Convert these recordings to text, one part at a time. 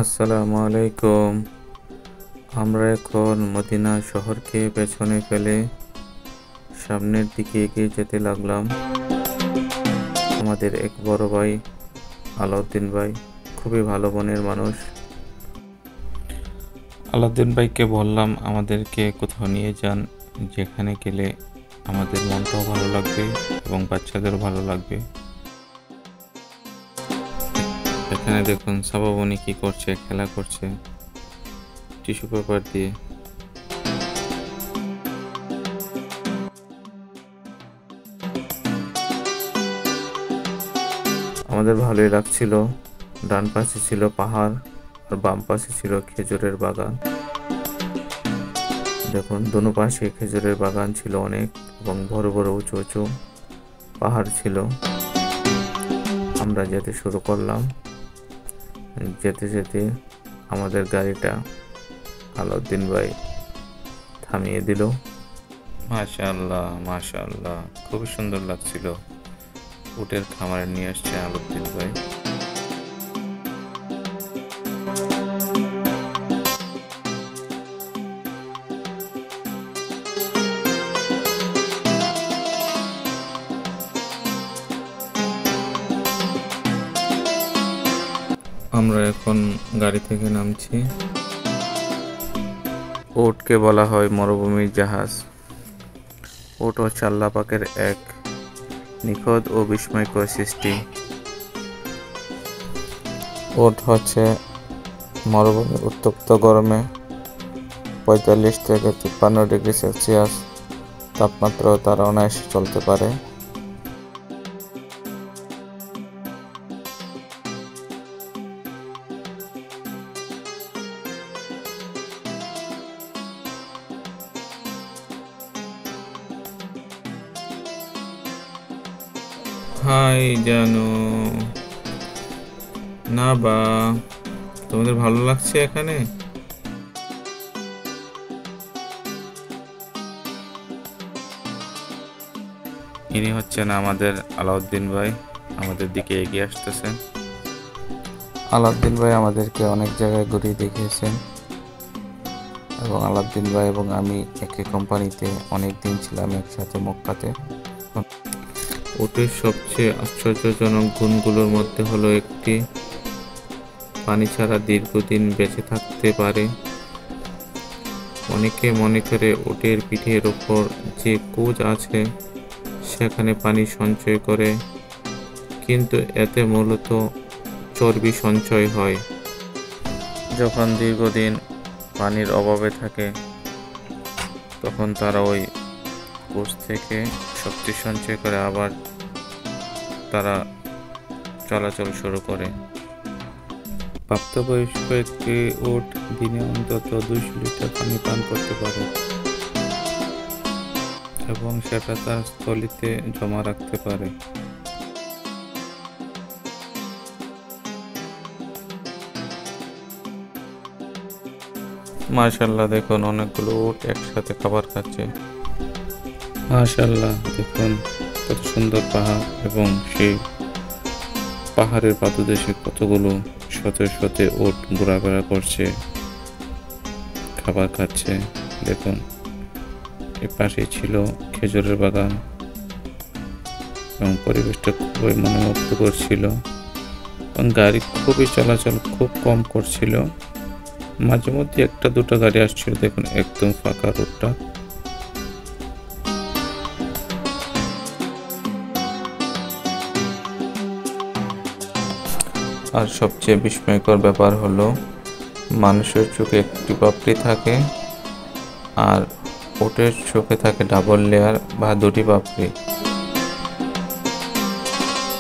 আসসালামু আলাইকুম। আমরা এখন মদিনা শহরকে পেছনে ফেলে সামনের দিকে এগিয়ে যেতে লাগলাম। আমাদের এক বড় ভাই আলাউদ্দিন ভাই খুবই ভালো মনের মানুষ। আলাউদ্দিন ভাইকে বললাম আমাদেরকে কোথাও নিয়ে যান, যেখানে গেলে আমাদের মনটাও ভালো লাগবে এবং বাচ্চাদেরও ভালো লাগবে। এখানে দেখুন সাবাবনি কি করছে, খেলা করছে টিস্যু পেপার দিয়ে। আমাদের ভালোই লাগছিল। ডান পাশে ছিল পাহাড় আর বাম পাশে ছিল খেজুরের বাগান। দেখুন দোনো পাশে খেজুরের বাগান ছিল অনেক এবং বড় বড় উঁচু উঁচু পাহাড় ছিল। আমরা যেতে শুরু করলাম। যেতে যেতে আমাদের গাড়িটা আলাউদ্দিন ভাই থামিয়ে দিল। মাশাআল্লাহ মাশাআল্লাহ, খুবই সুন্দর লাগছিল। উটের খামারে নিয়ে আসছে আলাউদ্দিন ভাই। আমরা এখন গাড়ি থেকে নামছি। উটকে বলা হয় মরুভূমির জাহাজ। উট হচ্ছে আল্লাহ পাকের এক নিখুঁত ও বিস্ময়কর সৃষ্টি। উট হচ্ছে মরুভূমির উত্তপ্ত গরমে 45 থেকে 53 ডিগ্রি সেলসিয়াস তাপমাত্রাও তারা অনায়াসে চলতে পারে। হাই জানো না বা, তোমাদের ভালো লাগছে এখানে? ইনি হচ্ছেন আমাদের আলাউদ্দিন ভাই, আমাদের দিকে এগিয়ে আসতেছেন। আলাউদ্দিন ভাই আমাদেরকে অনেক জায়গায় ঘুরিয়ে দেখিয়েছেন এবং আলাউদ্দিন ভাই এবং আমি একই কোম্পানিতে অনেক দিন ছিলাম একসাথে মক্কাতে। উটের সবচেয়ে আশ্চর্যজনক গুণগুলোর মধ্যে হলো একটি, পানি ছাড়া দীর্ঘদিন বেঁচে থাকতে পারে। অনেকে মনে করে উটের পিঠের ওপর যে কোচ আছে সেখানে পানি সঞ্চয় করে, কিন্তু এতে মূলত চর্বি সঞ্চয় হয়। যখন দীর্ঘদিন পানির অভাবে থাকে তখন তারা ওই কোচ থেকে শক্তি সঞ্চয় করে আবার তারা চলাচল শুরু করে। প্রাপ্তবয়স্ক একটি উট দিনে অন্তত 200 লিটার পানি পান করতে পারে এবং সেটা তার স্থলিতে জমা রাখতে পারে। মাশাআল্লাহ, দেখুন অনেকগুলো উট একসাথে খাবার খাচ্ছে। মাশাআল্লাহ, দেখুন কত সুন্দর পাহাড় এবং সেই পাহাড়ের পাদদেশে কতগুলো শত শত উট ঘোরাফেরা করছে, খাবার খাচ্ছে। দেখুন এর পাশে ছিল খেজুরের বাগান এবং পরিবেশটা খুবই মনোমুগ্ধকর ছিল এবং গাড়ি খুবই চলাচল খুব কম করছিল। মাঝে মধ্যে একটা দুটো গাড়ি আসছিল। দেখুন একদম ফাঁকা রোডটা। আর সবচেয়ে বিস্ময়কর ব্যাপার হলো মানুষের চোখে একটি পাপড়ি থাকে আর উটের চোখে থাকে ডাবল লেয়ার বা দুটি পাপড়ি।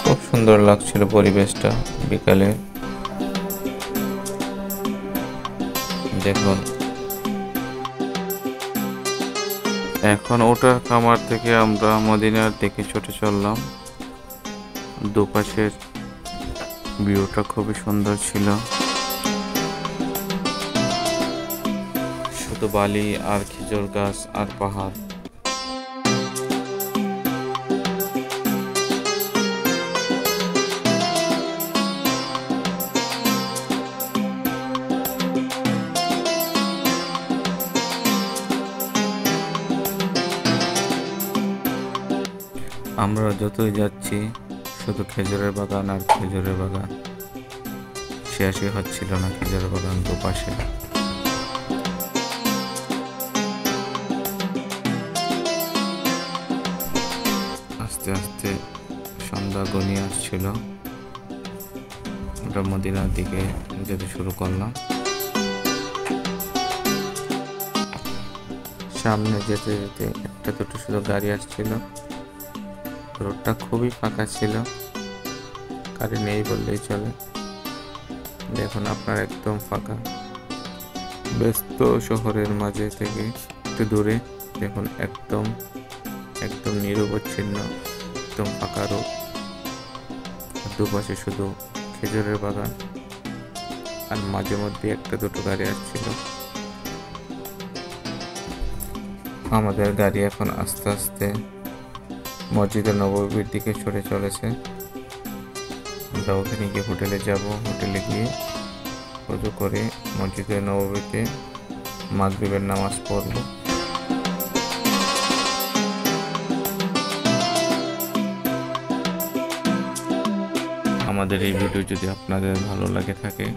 খুব সুন্দর লাগছিল পরিবেশটা বিকালে। দেখুন এখন উটের খামার থেকে আমরা মদিনার দিকে ছুটে চললাম। দুপাশের ভিউটা খুবই সুন্দর ছিল, শুধু বালি আর খেজুর গাছ আর পাহাড়। আমরা যতই যাচ্ছি শুধু খেজুরের বাগান আর খেজুরের বাগান, শেষই হচ্ছিল না খেজুরের বাগান দুপাশে। আস্তে আস্তে সন্ধ্যা ঘনিয়ে আসছিল, আমরা মদিনার দিকে যেতে শুরু করলাম। সামনে যেতে যেতে একটা দুটো শুধু গাড়ি আসছিল, রোডটা খুবই ফাঁকা ছিল, গাড়ি নেই বললেই চলে। দেখুন আপনার একদম ফাঁকা, ব্যস্ত শহরের মাঝে থেকে একটু দূরে দেখুন একদম একদম নিরবচ্ছিন্ন, একদম ফাঁকা রোড, দুপাশে শুধু খেজুরের বাগান, আর মাঝে মধ্যে একটা দুটো গাড়ি আসছিল। আমাদের গাড়ি এখন আস্তে আস্তে মসজিদে নববীর দিকে ছুটে চলেছে। আমরা ওখানে গিয়ে হোটেলে যাব, হোটেলে গিয়ে ওযু করে মসজিদে নববীতে মাগরিবের নামাজ পড়ব। আমাদের এই ভিডিও যদি আপনাদের ভালো লাগে থাকে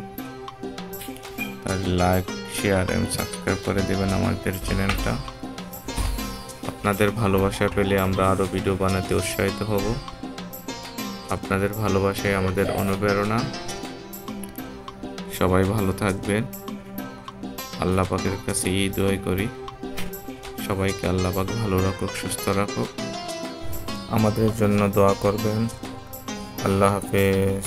তাহলে লাইক, শেয়ার এবং সাবস্ক্রাইব করে দেবেন আমাদের চ্যানেলটা। আপনাদের ভালোবাসা পেলে আমরা আরও ভিডিও বানাতে উৎসাহিত হব। আপনাদের ভালোবাসাই আমাদের অনুপ্রেরণা। সবাই ভালো থাকবেন। আল্লাহ পাকের কাছে এই দোয়াই করি, সবাইকে আল্লাহ পাক ভালো রাখুক, সুস্থ রাখুক। আমাদের জন্য দোয়া করবেন। আল্লাহ হাফেজ।